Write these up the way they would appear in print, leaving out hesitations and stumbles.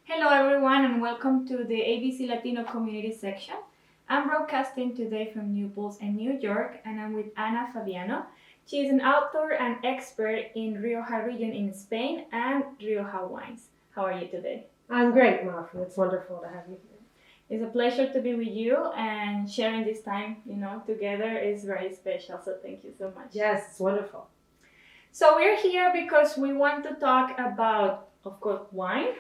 Hello everyone and welcome to the ABC Latino Community section. I'm broadcasting today from Naples and New York and I'm with Ana Fabiano. She is an author and expert in Rioja region in Spain and Rioja wines. How are you today? I'm great, Mafi. It's wonderful to have you here. It's a pleasure to be with you and sharing this time, together is very special. So thank you so much. Yes, it's wonderful. So we're here because we want to talk about, of course, wine,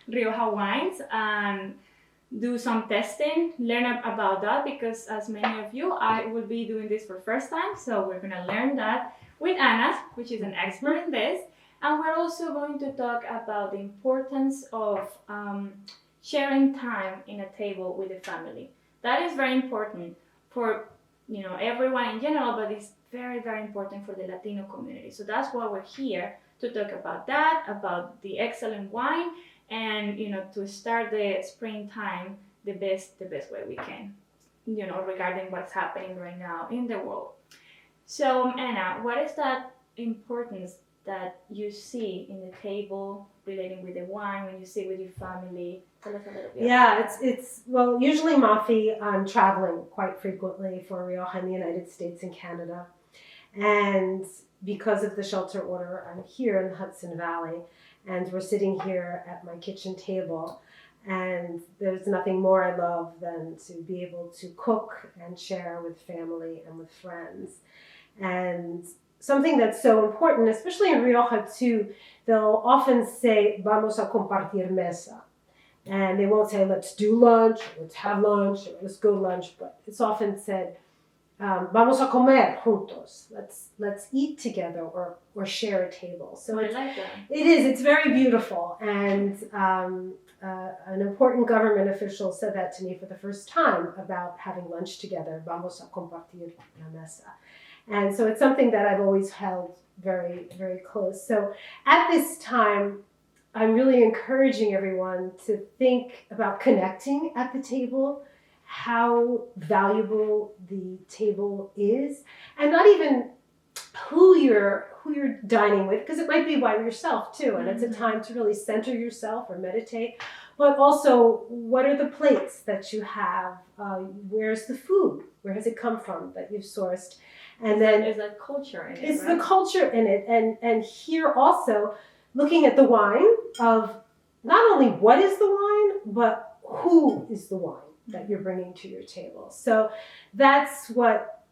Rioja wines, and do some testing, learn about that because as many of you, I will be doing this for first time. So we're going to learn that with Ana, which is an expert in this. And we're also going to talk about the importance of sharing time in a table with the family. That is very important for everyone in general, but it's very, very important for the Latino community. So that's why we're here to talk about that, about the excellent wine, and to start the springtime the best way we can, regarding what's happening right now in the world. So Anna, what is that importance that you see in the table relating with the wine when you sit with your family? Tell us a little bit. Yeah, it's well, usually, Mafi, I'm traveling quite frequently for Rioja in the United States and Canada. And because of the shelter order, I'm here in the Hudson Valley, and we're sitting here at my kitchen table. And there's nothing more I love than to be able to cook and share with family and with friends. And something that's so important, especially in Rioja too, they'll often say, vamos a compartir mesa. And they won't say, let's do lunch, let's have lunch, or let's go to lunch, but it's often said, vamos a comer juntos. Let's eat together or share a table. So I like that. It is. It's very beautiful. And an important government official said that to me for the first time about having lunch together. Vamos a compartir la mesa. And so it's something that I've always held very, very close. So at this time, I'm really encouraging everyone to think about connecting at the table, how valuable the table is, and not even who you're dining with, because it might be by yourself too, and it's a time to really center yourself or meditate, but also what are the plates that you have, where's the food, where has it come from that you've sourced, and then there's a culture in it. It's right? the culture in it, and here also looking at the wine of not only what is the wine, but who is the wine that you're bringing to your table. So that's what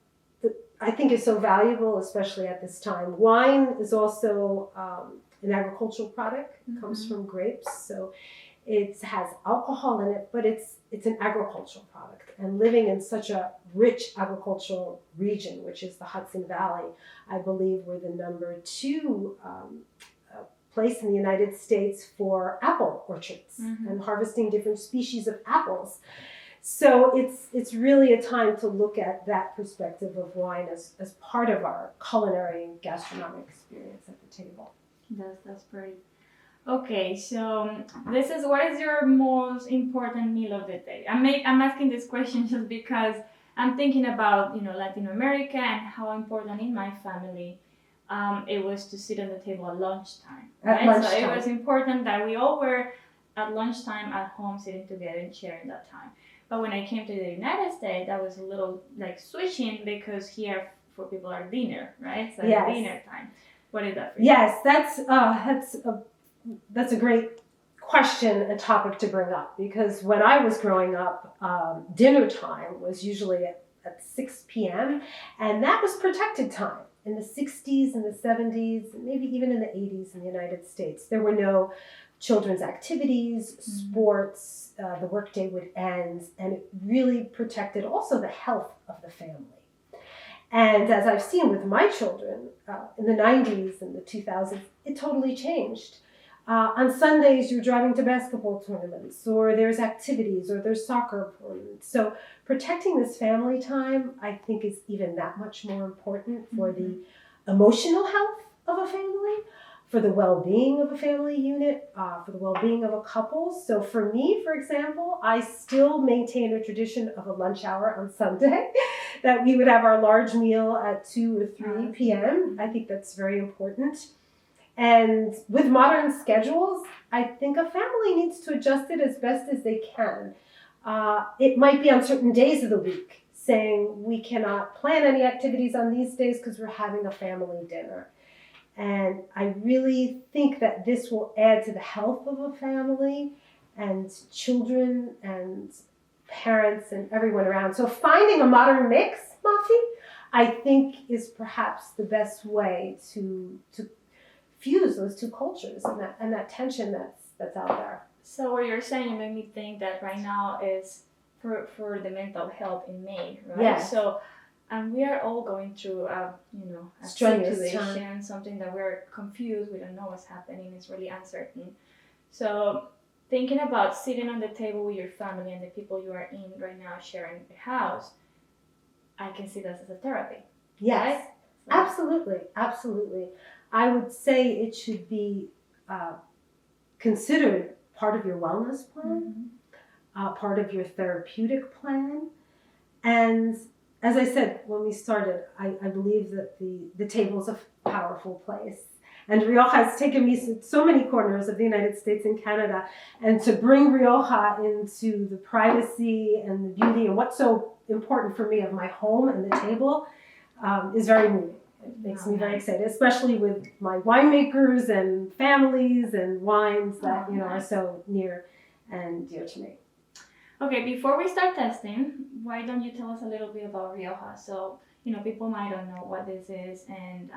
I think is so valuable, especially at this time. Wine is also an agricultural product. It comes from grapes, so it has alcohol in it, but it's an agricultural product. And living in such a rich agricultural region, which is the Hudson Valley, I believe we're the number 2 place in the United States for apple orchards and harvesting different species of apples. So it's really a time to look at that perspective of wine as part of our culinary and gastronomic experience at the table. That's great. Okay, so what is your most important meal of the day? I'm asking this question just because I'm thinking about Latin America and how important in my family it was to sit on the table at lunchtime. Right? So it was important that we all were at lunchtime at home sitting together and sharing that time. But when I came to the United States, that was a little like switching because here for people are dinner, right? So yes. Dinner time. What is that for you? Yes, that's a great question and topic to bring up, because when I was growing up, dinner time was usually at 6 p.m. and that was protected time. In the 60s and the 70s, maybe even in the 80s in the United States, there were no children's activities, sports, the workday would end, and it really protected also the health of the family. And as I've seen with my children in the 90s and the 2000s, it totally changed. On Sundays, you're driving to basketball tournaments, or there's activities, or there's soccer tournaments. So protecting this family time, I think, is even that much more important for the emotional health of a family, for the well-being of a family unit, for the well-being of a couple. So for me, for example, I still maintain a tradition of a lunch hour on Sunday, that we would have our large meal at 2 or 3 p.m. I think that's very important. And with modern schedules, I think a family needs to adjust it as best as they can. It might be on certain days of the week, saying we cannot plan any activities on these days because we're having a family dinner. And I really think that this will add to the health of a family and children and parents and everyone around. So finding a modern mix, Mafi, I think is perhaps the best way to fuse those two cultures and that tension that's out there. So what you're saying, you made me think that right now is for the mental health in May, right? Yes. So, and we are all going through a Strenuous situation, time. something that we're confused, we don't know what's happening, it's really uncertain. So thinking about sitting on the table with your family and the people you are in right now sharing the house, I can see this as a therapy. Yes, right? absolutely, absolutely. I would say it should be considered part of your wellness plan, part of your therapeutic plan. And as I said when we started, I believe that the table is a powerful place. And Rioja has taken me to so many corners of the United States and Canada. And to bring Rioja into the privacy and the beauty and what's so important for me of my home and the table is very moving. It makes me very excited, especially with my winemakers and families and wines that are so near and dear to me. Okay, before we start testing, why don't you tell us a little bit about Rioja? So people might not know what this is, and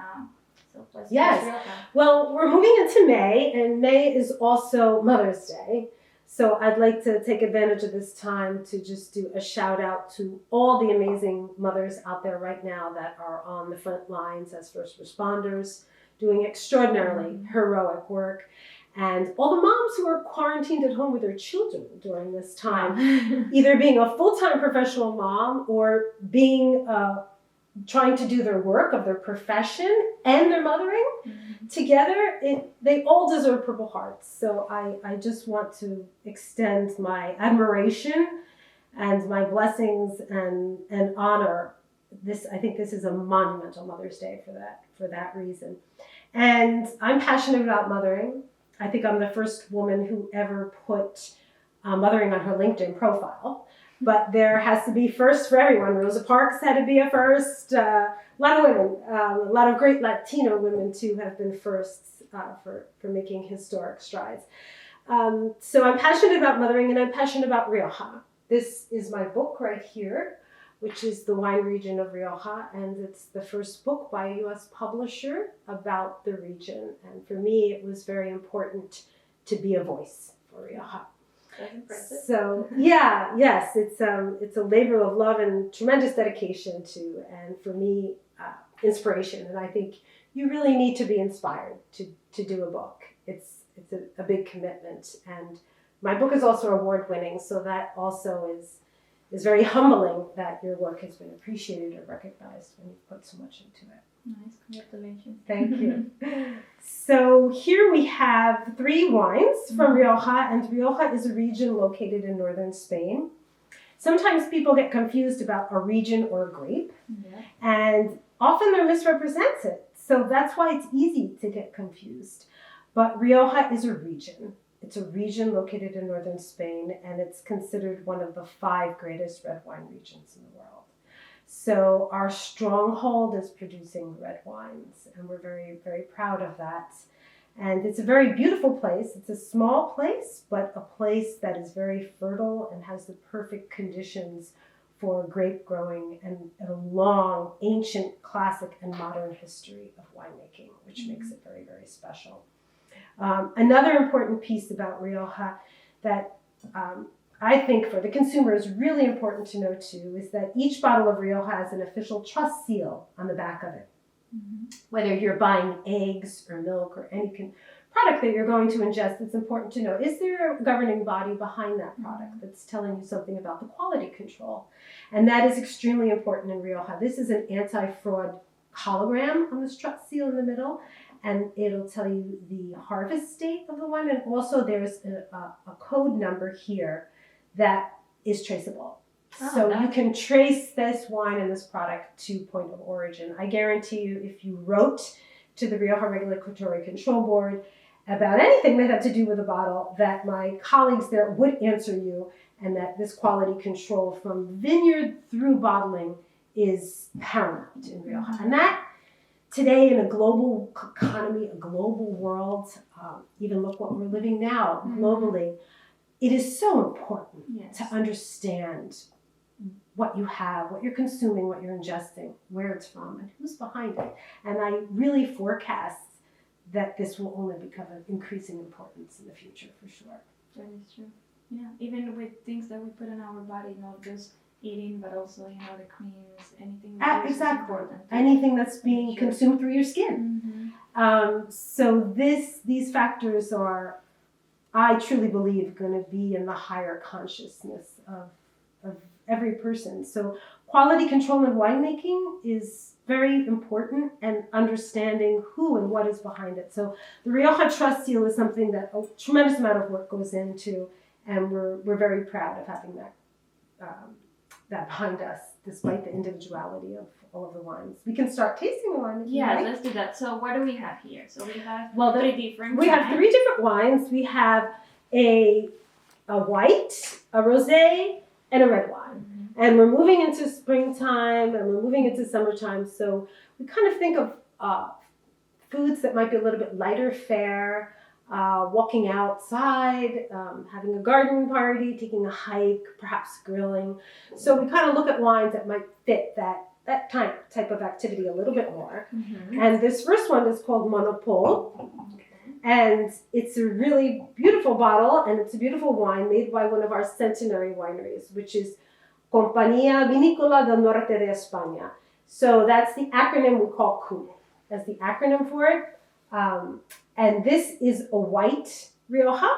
so let's Yes. Rioja. Well, we're moving into May, and May is also Mother's Day. So I'd like to take advantage of this time to just do a shout out to all the amazing mothers out there right now that are on the front lines as first responders, doing extraordinarily heroic work, and all the moms who are quarantined at home with their children during this time, either being a full-time professional mom or being trying to do their work of their profession and their mothering together. They all deserve Purple Hearts. So I just want to extend my admiration and my blessings and honor this. I think this is a monumental Mother's Day for that reason. And I'm passionate about mothering. I think I'm the first woman who ever put mothering on her LinkedIn profile. But there has to be first for everyone. Rosa Parks had to be a first. A lot of women, a lot of great Latino women too have been firsts for making historic strides. So I'm passionate about mothering, and I'm passionate about Rioja. This is my book right here, which is The Wine Region of Rioja, and it's the first book by a U.S. publisher about the region. And for me, it was very important to be a voice for Rioja. That's impressive. So yes, it's a labor of love and tremendous dedication to, and for me, inspiration. And I think you really need to be inspired to do a book. It's a big commitment, and my book is also award winning, so that also is very humbling that your work has been appreciated or recognized when you put so much into it. Nice, congratulations. Thank you. So here we have 3 wines from Rioja, and Rioja is a region located in northern Spain. Sometimes people get confused about a region or a grape, and often they're misrepresented. So that's why it's easy to get confused. But Rioja is a region. It's a region located in northern Spain, and it's considered one of the 5 greatest red wine regions in the world. So our stronghold is producing red wines, and we're very, very proud of that. And it's a very beautiful place. It's a small place, but a place that is very fertile and has the perfect conditions for grape growing and a long, ancient, classic, and modern history of winemaking, which makes it very, very special. Another important piece about Rioja that I think for the consumer is really important to know too is that each bottle of Rioja has an official trust seal on the back of it. Whether you're buying eggs or milk or any product that you're going to ingest, it's important to know, is there a governing body behind that product that's telling you something about the quality control? And that is extremely important in Rioja. This is an anti-fraud hologram on this trust seal in the middle, and it'll tell you the harvest date of the wine, and also there's a code number here that is traceable. So you can trace this wine and this product to point of origin. I guarantee you, if you wrote to the Rioja Regulatory Control Board about anything that had to do with a bottle, that my colleagues there would answer you, and that this quality control from vineyard through bottling is paramount in Rioja. And that today, in a global economy, a global world, even look what we're living now globally, it is so important to understand what you have, what you're consuming, what you're ingesting, where it's from, and who's behind it. And I really forecast that this will only become of increasing importance in the future, for sure. That is true. Yeah, even with things that we put in our body, not just eating, but also, the creams, anything that is important. Anything that's being consumed through your skin. So these factors are, I truly believe, going to be in the higher consciousness of every person. So quality control in winemaking is very important, and understanding who and what is behind it. So the Rioja Trust Seal is something that a tremendous amount of work goes into, and we're very proud of having that behind us, despite the individuality of all of the wines. We can start tasting the wine. Let's do that. So what do we have here? So we have three different wines. We have a white, a rosé, and a red wine. And we're moving into springtime, and we're moving into summertime. So we kind of think of foods that might be a little bit lighter fare, walking outside, having a garden party, taking a hike, perhaps grilling. So we kind of look at wines that might fit that type of activity a little bit more. And this first one is called Monopole. And it's a really beautiful bottle, and it's a beautiful wine made by one of our centenary wineries, which is Compañía Vinícola del Norte de España. So that's the acronym we call CUN as the acronym for it. And this is a white Rioja,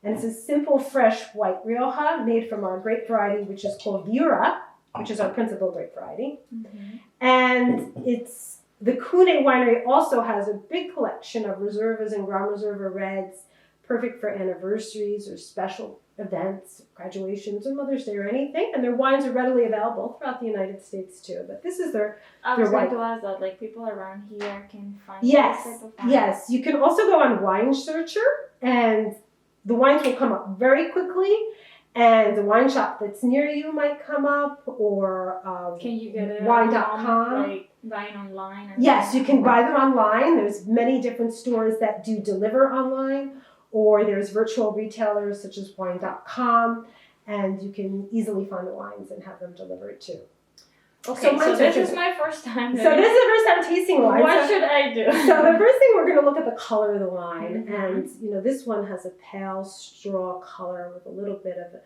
and it's a simple, fresh white Rioja made from our grape variety, which is called Viura, which is our principal grape variety. And the Cune winery also has a big collection of Reservas and Grand Reserva reds, perfect for anniversaries or special events, graduations, or Mother's Day, or anything. And their wines are readily available throughout the United States too. But this is their white. To us that people around here can find this type of wine. Yes, you can also go on Wine Searcher, and the wines will come up very quickly. And the wine shop that's near you might come up, or can you get it wine.com. Like buying online? Yes, you can buy them online. There's many different stores that do deliver online, or there's virtual retailers such as wine.com, and you can easily find the wines and have them delivered too. Okay, so this is my first time. So this is the first time tasting wine. What should I do? So the first thing, we're going to look at the color of the wine. And, this one has a pale straw color with a little bit of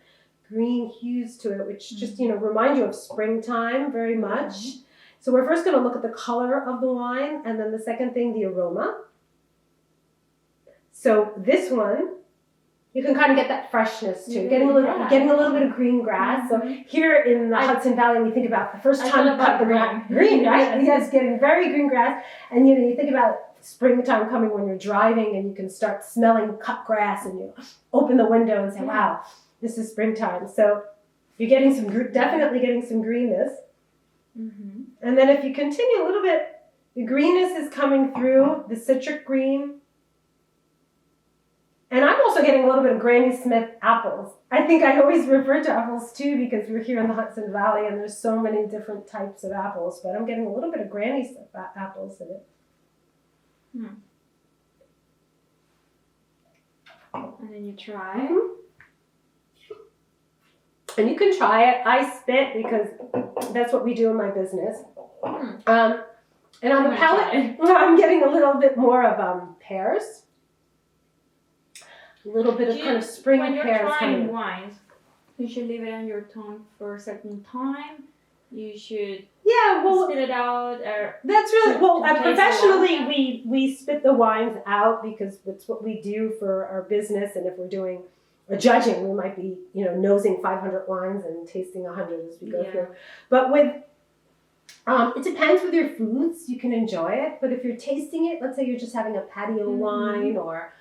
green hues to it, which just, remind you of springtime very much. So we're first going to look at the color of the wine, and then the second thing, the aroma. So this one, you can kind of get that freshness too, getting a little bit of green grass. So here in the Hudson Valley, we think about the first time you cut the grass, green, right? Yes, getting very green grass. And you think about springtime coming when you're driving, and you can start smelling cut grass, and you open the window and say, "Wow, this is springtime." So you're getting definitely getting some greenness. And then if you continue a little bit, the greenness is coming through, the citric green. And I'm also getting a little bit of Granny Smith apples. I think I always refer to apples too, because we're here in the Hudson Valley and there's so many different types of apples, but I'm getting a little bit of Granny Smith apples in it. And then you try. And you can try it. I spit because that's what we do in my business. And on the palate, I'm getting a little bit more of pears. A little bit of kind of spring pears. When you're trying wines, you should leave it on your tongue for a certain time. You should spit it out. That's really professionally. We spit the wines out because it's what we do for our business. And if we're doing a judging, we might be nosing 500 wines and tasting 100 as we go through. But with it depends with your foods. You can enjoy it, but if you're tasting it, let's say you're just having a patio wine, or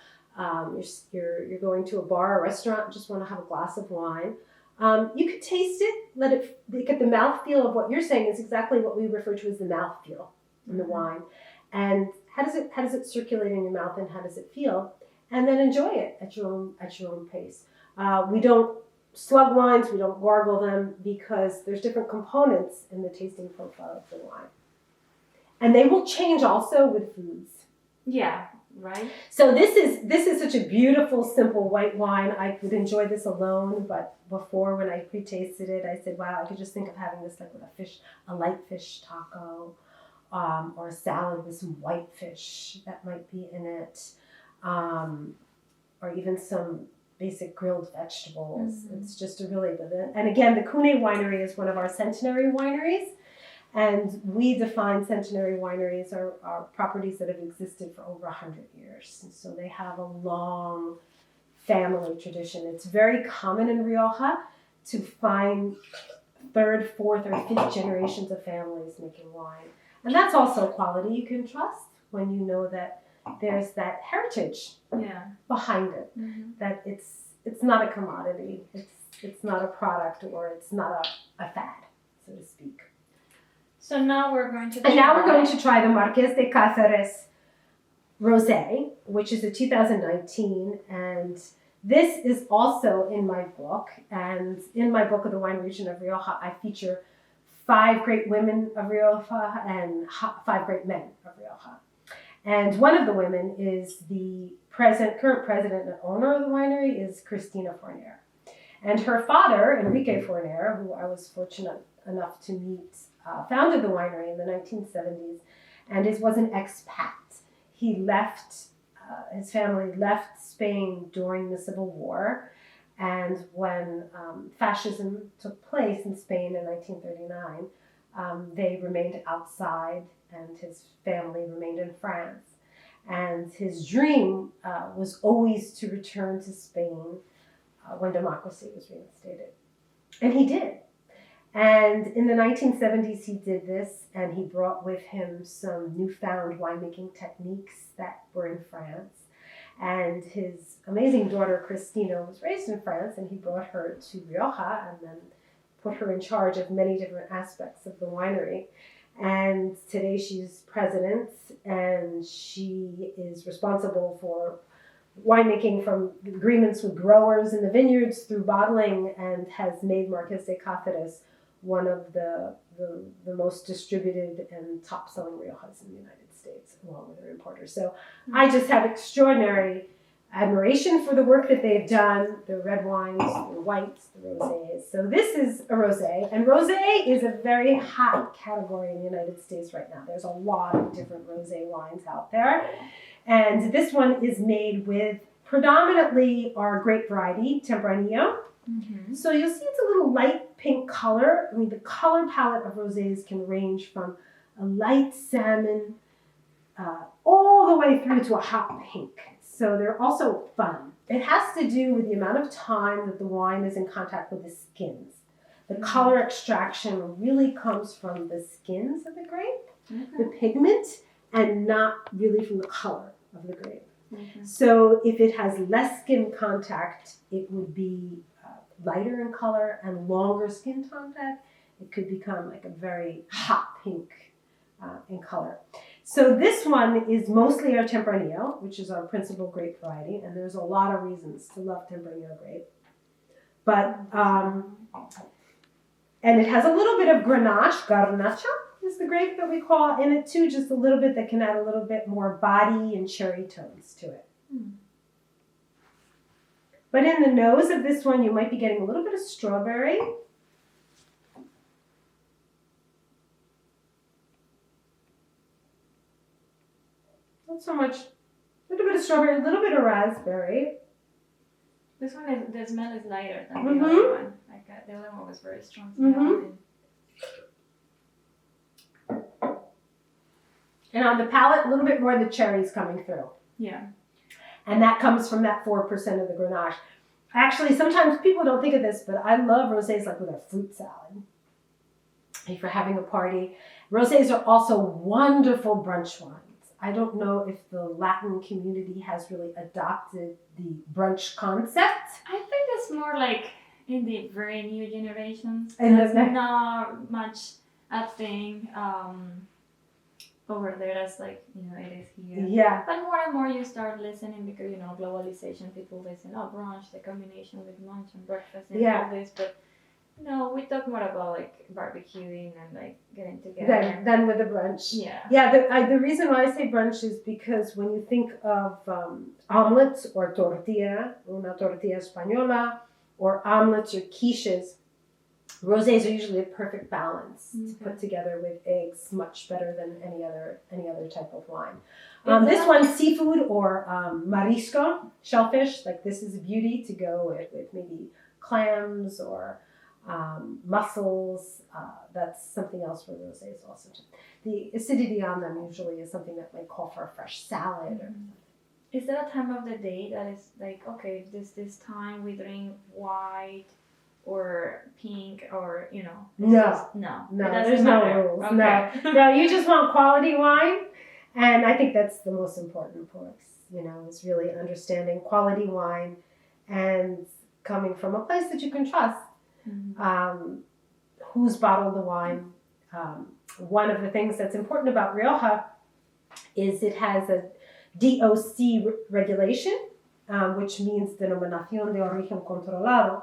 you're going to a bar or restaurant and just want to have a glass of wine. You could taste it, let it get the mouthfeel of what you're saying is exactly what we refer to as the mouthfeel in the wine. And how does it circulate in your mouth and how does it feel, and then enjoy it at your own pace. We don't slug wines, we don't gargle them, because there's different components in the tasting profile of the wine, and they will change also with foods. Yeah, right. So this is such a beautiful, simple white wine. I would enjoy this alone, but before, when I pre-tasted it, I said, wow, I could just think of having this like with a light fish taco, or a salad with some white fish that might be in it, or even some basic grilled vegetables. It's just a really good. And again, the Kune Winery is one of our centenary wineries. And we define centenary wineries are properties that have existed for over 100 years. And so they have a long family tradition. It's very common in Rioja to find third, fourth, or fifth generations of families making wine. And that's also quality you can trust when you know that there's that heritage behind it. That it's not a commodity. It's not a product, or it's not a fad, so to speak. So now we're going to try the Marqués de Cáceres Rosé, which is a 2019, and this is also in my book. And in my book of the wine region of Rioja, I feature 5 great women of Rioja and 5 great men of Rioja. And one of the women is the current president and owner of the winery, is Cristina Forner. And her father, Enrique Forner, who I was fortunate enough to meet, founded the winery in the 1970s, and was an expat. He left, his family left Spain during the Civil War, and when fascism took place in Spain in 1939, they remained outside, and his family remained in France. And his dream was always to return to Spain when democracy was reinstated. And he did. And in the 1970s, he did this, and he brought with him some newfound winemaking techniques that were in France. And his amazing daughter, Cristina, was raised in France, and he brought her to Rioja and then put her in charge of many different aspects of the winery. And today she's president, and she is responsible for winemaking, from agreements with growers in the vineyards through bottling, and has made Marqués de Cáceres one of the most distributed and top-selling Riojas in the United States, along with their importers. So I just have extraordinary admiration for the work that they've done, the red wines, the whites, the rosés. So this is a rosé, and rosé is a very hot category in the United States right now. There's a lot of different rosé wines out there, and this one is made with predominantly our grape variety, Tempranillo. So you'll see it's a little light pink color. I mean, the color palette of rosés can range from a light salmon all the way through to a hot pink. So they're also fun. It has to do with the amount of time that the wine is in contact with the skins. The color extraction really comes from the skins of the grape, the pigment, and not really from the color of the grape. So if it has less skin contact, it would be lighter in color, and longer skin contact, it could become like a very hot pink in color. So this one is mostly our Tempranillo, which is our principal grape variety, and there's a lot of reasons to love Tempranillo grape. But, and it has a little bit of Grenache, Garnacha is the grape that we call in it too, just a little bit that can add a little bit more body and cherry tones to it. But in the nose of this one, you might be getting a little bit of strawberry. Not so much. A little bit of strawberry, a little bit of raspberry. This one, the smell is lighter than the other one. Like the other one was very strong smell. And on the palate, a little bit more of the cherries coming through. Yeah. And that comes from that 4% of the Grenache. Actually, sometimes people don't think of this, but I love rosés like with a fruit salad. If you're having a party. Rosés are also wonderful brunch wines. I don't know if the Latin community has really adopted the brunch concept. I think it's more like in the very new generations. And that's not much a thing. over there as like it is here. Yeah. But more and more you start listening because globalization. People listen, brunch, the combination with lunch and breakfast and all this. But no, we talk more about like barbecuing and like getting together. Than with the brunch. Yeah. Yeah. The reason why I say brunch is because when you think of omelets or tortilla, una tortilla española, or omelets or quiches, rosés are usually a perfect balance to put together with eggs, much better than any other type of wine. This one, seafood or marisco, shellfish, like this is a beauty to go with maybe clams or mussels. That's something else for rosés also. The acidity on them usually is something that might call for a fresh salad. Or is there a time of the day that is like, okay, this time we drink white or pink or No, there's no rules. Okay. No, you just want quality wine, and I think that's the most important part. Is really understanding quality wine and coming from a place that you can trust. Who's bottled the wine? One of the things that's important about Rioja is it has a DOC regulation, which means Denominación de Origen Controlado.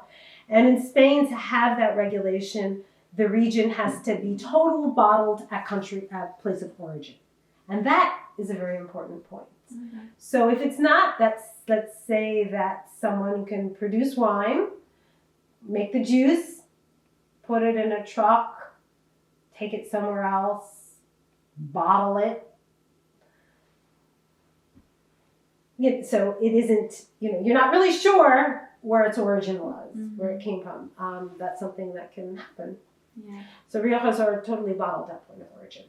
And in Spain, to have that regulation, the region has to be total bottled at place of origin. And that is a very important point. So if it's not, let's say that someone can produce wine, make the juice, put it in a truck, take it somewhere else, bottle it. So it isn't, you're not really sure where its origin was, where it came from. That's something that can happen. Yeah. So Riojas are totally bottled at point of origin.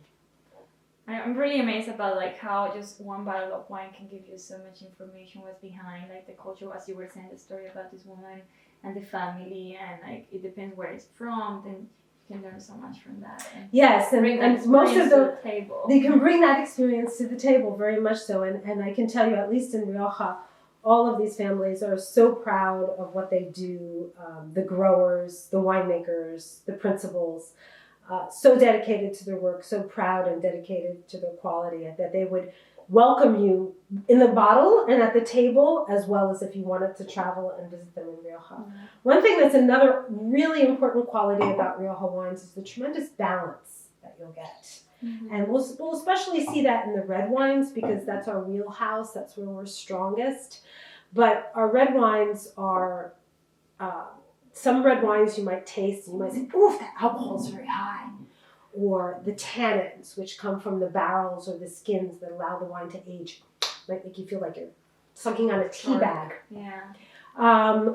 I'm really amazed about like how just one bottle of wine can give you so much information what's behind, like the culture, as you were saying the story about this woman and the family, and like it depends where it's from, then you can learn so much from that. Yes, and most of the table. They can bring that experience to the table, very much so. And I can tell you, at least in Rioja, all of these families are so proud of what they do. The growers, the winemakers, the principals, so dedicated to their work, so proud and dedicated to their quality, that they would welcome you in the bottle and at the table, as well as if you wanted to travel and visit them in Rioja. One thing that's another really important quality about Rioja wines is the tremendous balance that you'll get. And we'll especially see that in the red wines because that's our wheelhouse, that's where we're strongest. But our red wines are, some red wines you might taste and you might say, ooh, that alcohol's very high. Or the tannins, which come from the barrels or the skins that allow the wine to age, might make you feel like you're sucking on a tea bag. Yeah.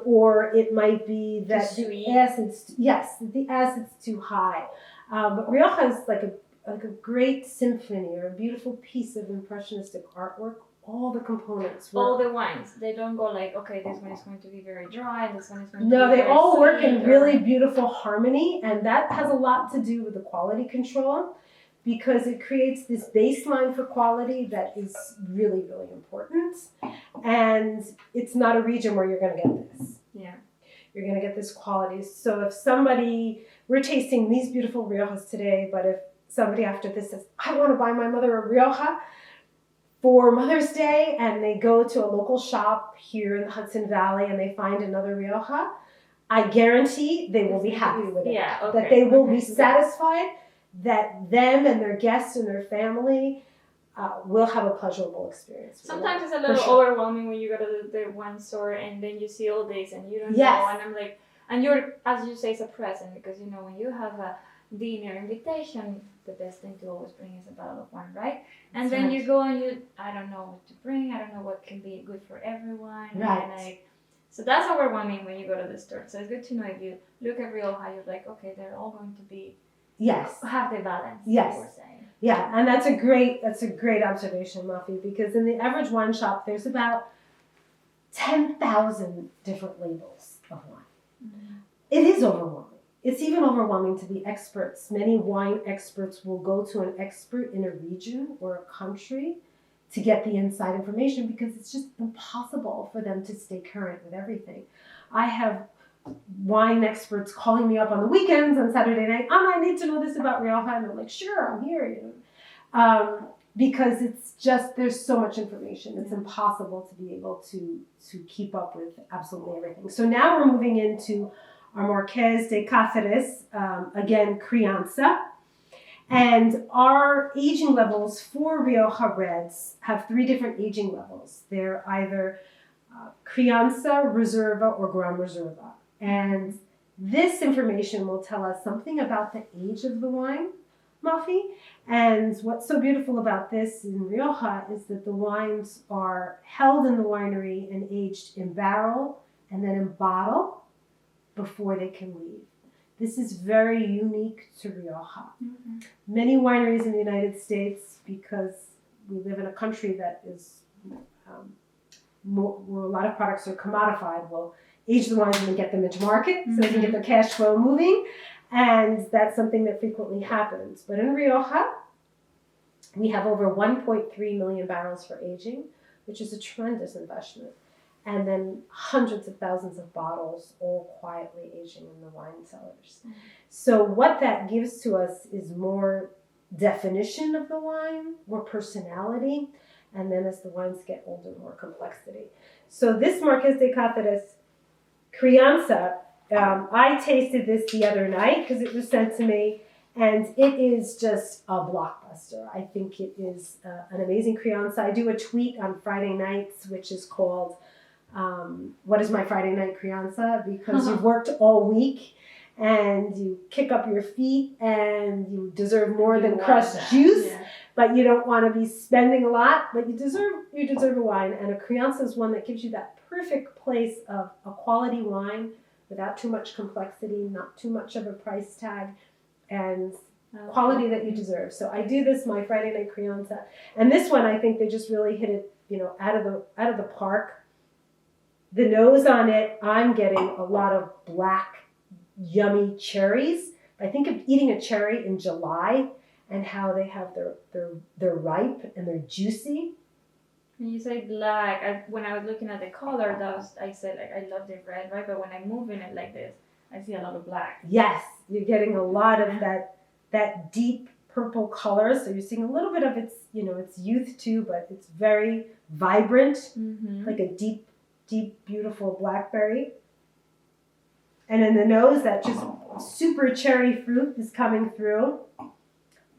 Or it might be that the acid's too high. But Rioja is like a great symphony or a beautiful piece of impressionistic artwork. All the components work. All the wines, they don't go like, okay, this one is going to be very dry and this one is going to be No, they very all work sweet, in really beautiful harmony, and that has a lot to do with the quality control because it creates this baseline for quality that is really, really important. And it's not a region where you're going to get this. Yeah. You're going to get this quality. So if we're tasting these beautiful Riojas today, but if somebody after this says, I want to buy my mother a Rioja for Mother's Day, and they go to a local shop here in the Hudson Valley and they find another Rioja, I guarantee they will be happy with it. Yeah, okay. That they will be satisfied, that them and their guests and their family will have a pleasurable experience. Sometimes it's a little overwhelming when you go to the wine store and then you see all this and you don't know, and I'm like, and you're, as you say, it's a present because when you have a dinner invitation, the best thing to always bring is a bottle of wine, right? And That's then right. you go and I don't know what to bring, I don't know what can be good for everyone. Right. So that's overwhelming when you go to the store. So it's good to know if you look at Rioja, you're like, okay, they're all going to be have the balance. Yes. Like we're saying. Yeah, and that's a great observation, Mafi, because in the average wine shop, there's about 10,000 different labels of wine. Mm-hmm. It is overwhelming. It's even overwhelming to the experts. Many wine experts will go to an expert in a region or a country to get the inside information because it's just impossible for them to stay current with everything. I have wine experts calling me up on the weekends on Saturday night, I need to know this about Rioja, and I'm like, sure, I'm here. Because it's just, there's so much information. It's impossible to be able to keep up with absolutely everything. So now we're moving into our Marqués de Cáceres, again, Crianza. And our aging levels for Rioja Reds have 3 different aging levels. They're either Crianza, Reserva, or Gran Reserva. And this information will tell us something about the age of the wine, Mafi. And what's so beautiful about this in Rioja is that the wines are held in the winery and aged in barrel and then in bottle before they can leave. This is very unique to Rioja. Mm-hmm. Many wineries in the United States, because we live in a country that is where a lot of products are commodified, will age the wines and then get them into market so they can get their cash flow moving. And that's something that frequently happens. But in Rioja, we have over 1.3 million barrels for aging, which is a tremendous investment. And then hundreds of thousands of bottles all quietly aging in the wine cellars. Mm-hmm. So what that gives to us is more definition of the wine, more personality, and then as the wines get older, more complexity. So this Marqués de Cáceres Crianza, I tasted this the other night because it was sent to me, and it is just a blockbuster. I think it is an amazing Crianza. I do a tweet on Friday nights, which is called what is my Friday night Crianza? Because you've worked all week and you kick up your feet and you deserve more than crushed juice, but you don't want to be spending a lot, but you deserve a wine. And a Crianza is one that gives you that perfect place of a quality wine without too much complexity, not too much of a price tag, and quality that you deserve. So I do this, my Friday night Crianza. And this one, I think they just really hit it, out of the park. The nose on it, I'm getting a lot of black, yummy cherries. I think of eating a cherry in July and how they have they're ripe and they're juicy. When you say black, when I was looking at the color, I said I love the red, right? But when I move in it like this, I see a lot of black. Yes, you're getting a lot of that deep purple color. So you're seeing a little bit of its youth too, but it's very vibrant, like a deep, beautiful blackberry. And in the nose, that just super cherry fruit is coming through.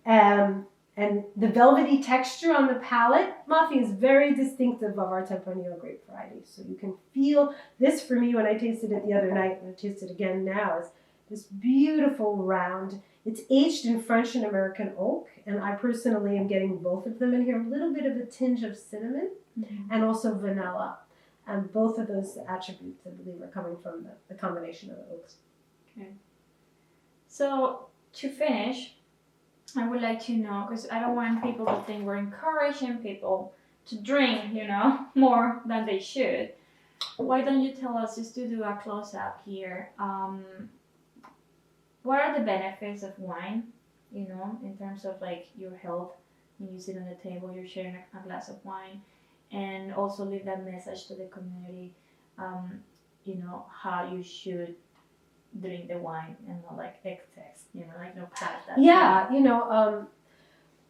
And the velvety texture on the palate, Mafi, is very distinctive of our Tempranillo grape variety. So you can feel this for me when I tasted it the other night, and I taste it again now, is this beautiful round. It's aged in French and American oak, and I personally am getting both of them in here. A little bit of a tinge of cinnamon and also vanilla. And both of those attributes, I believe, are coming from the combination of the oaks. Okay. So to finish, I would like to know, because I don't want people to think we're encouraging people to drink, more than they should. Why don't you tell us, just to do a close-up here, what are the benefits of wine, in terms of like your health? When you sit on the table, you're sharing a glass of wine, and also leave that message to the community, how you should drink the wine and not like excess, no past that. Yeah,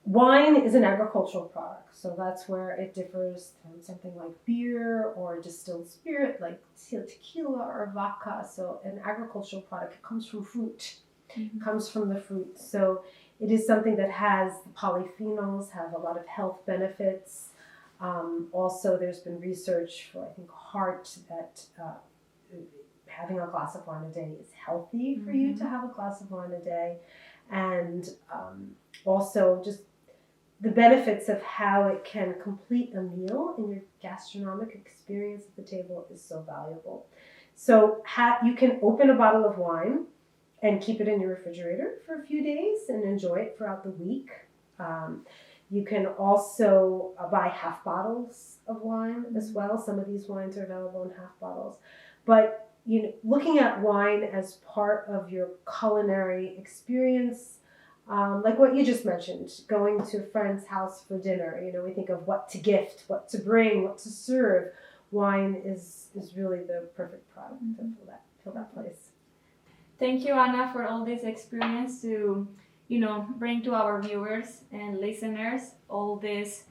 wine is an agricultural product, so that's where it differs from something like beer or distilled spirit like tequila or vodka. So an agricultural product comes from fruit, comes from the fruit. So it is something that has the polyphenols, have a lot of health benefits. Also, there's been research for, I think, heart that having a glass of wine a day is healthy for you to have a glass of wine a day. And also just the benefits of how it can complete a meal in your gastronomic experience at the table is so valuable. So you can open a bottle of wine and keep it in your refrigerator for a few days and enjoy it throughout the week. You can also buy half bottles of wine as well. Some of these wines are available in half bottles. But looking at wine as part of your culinary experience, like what you just mentioned, going to a friend's house for dinner, we think of what to gift, what to bring, what to serve. Wine is really the perfect product to fill that place. Thank you, Ana, for all this experience to bring to our viewers and listeners all this,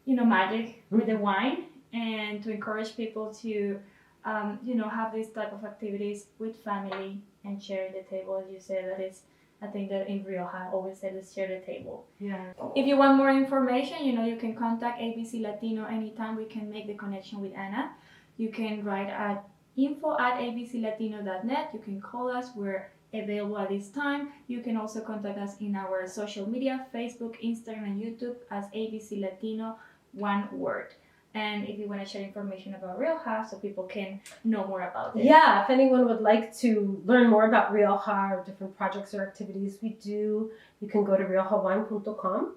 magic with the wine, and to encourage people to, have these type of activities with family and sharing the table. As you said, that is, I think that in Rioja, I always say, let's share the table. Yeah. If you want more information, you can contact ABC Latino anytime. We can make the connection with Ana. You can write at info@abclatino.net. You can call us. We're available at this time. You can also contact us in our social media, Facebook, Instagram, and YouTube as ABC Latino, one word. And if you want to share information about Rioja so people can know more about it. Yeah, if anyone would like to learn more about Rioja or different projects or activities we do, you can go to riojawine.com.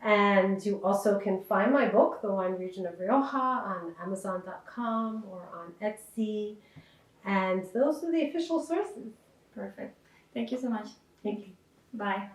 And you also can find my book, The Wine Region of Rioja, on Amazon.com or on Etsy. And those are the official sources. Perfect. Thank you so much. Thank you. Bye.